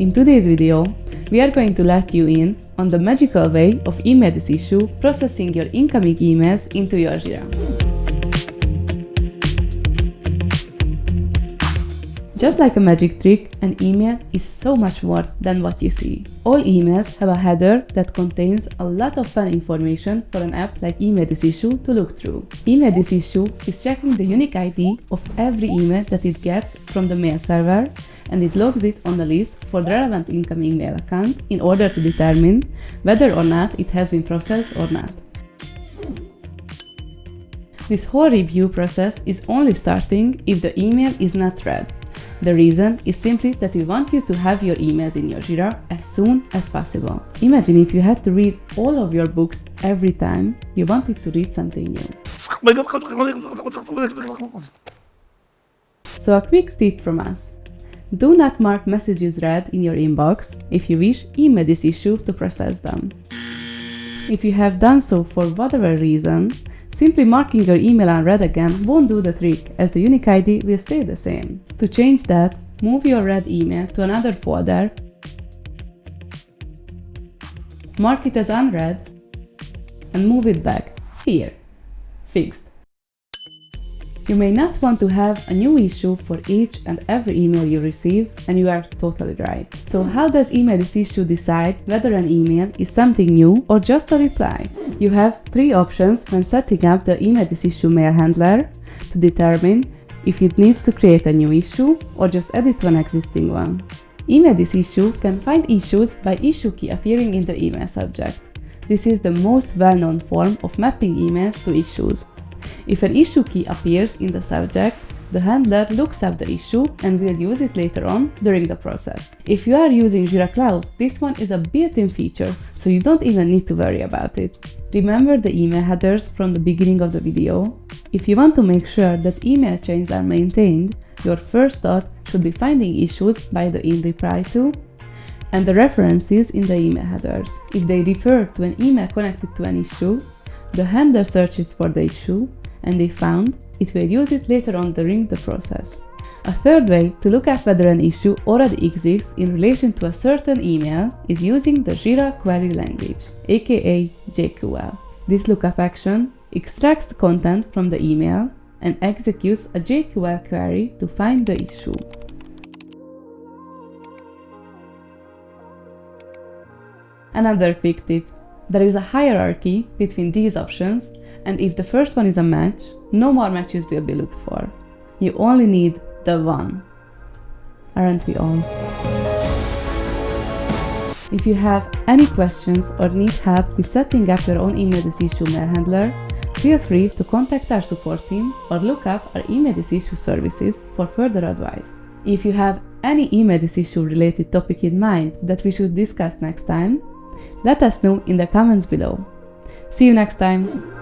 In today's video, we are going to let you in on the magical way of META-INF processing your incoming emails into your Jira. Just like a magic trick, an email is so much more than what you see. All emails have a header that contains a lot of fun information for an app like META-INF to look through. META-INF is checking the unique ID of every email that it gets from the mail server, and it logs it on the list for the relevant incoming mail account in order to determine whether or not it has been processed or not. This whole review process is only starting if the email is not read. The reason is simply that we want you to have your emails in your Jira as soon as possible. Imagine if you had to read all of your books every time you wanted to read something new. So a quick tip from us. Do not mark messages read in your inbox if you wish META-INF to process them. If you have done so for whatever reason, simply marking your email unread again won't do the trick, as the unique ID will stay the same. To change that, move your read email to another folder, mark it as unread, and move it back. Here. Fixed. You may not want to have a new issue for each and every email you receive, and you are totally right. So how does META-INF decide whether an email is something new or just a reply? You have three options when setting up the META-INF mail handler to determine if it needs to create a new issue or just edit to an existing one. META-INF can find issues by issue key appearing in the email subject. This is the most well-known form of mapping emails to issues. If an issue key appears in the subject, the handler looks up the issue and will use it later on during the process. If you are using Jira Cloud, this one is a built-in feature, so you don't even need to worry about it. Remember the email headers from the beginning of the video? If you want to make sure that email chains are maintained, your first thought should be finding issues by the in reply to and the references in the email headers. If they refer to an email connected to an issue, the handler searches for the issue, and if found, it will use it later on during the process. A third way to look at whether an issue already exists in relation to a certain email is using the Jira query language, aka JQL. This lookup action extracts the content from the email and executes a JQL query to find the issue. Another quick tip. There is a hierarchy between these options, and if the first one is a match, no more matches will be looked for. You only need the one. Aren't we all? If you have any questions or need help with setting up your own META-INF mail handler, feel free to contact our support team or look up our META-INF services for further advice. If you have any META-INF related topic in mind that we should discuss next time, let us know in the comments below. See you next time!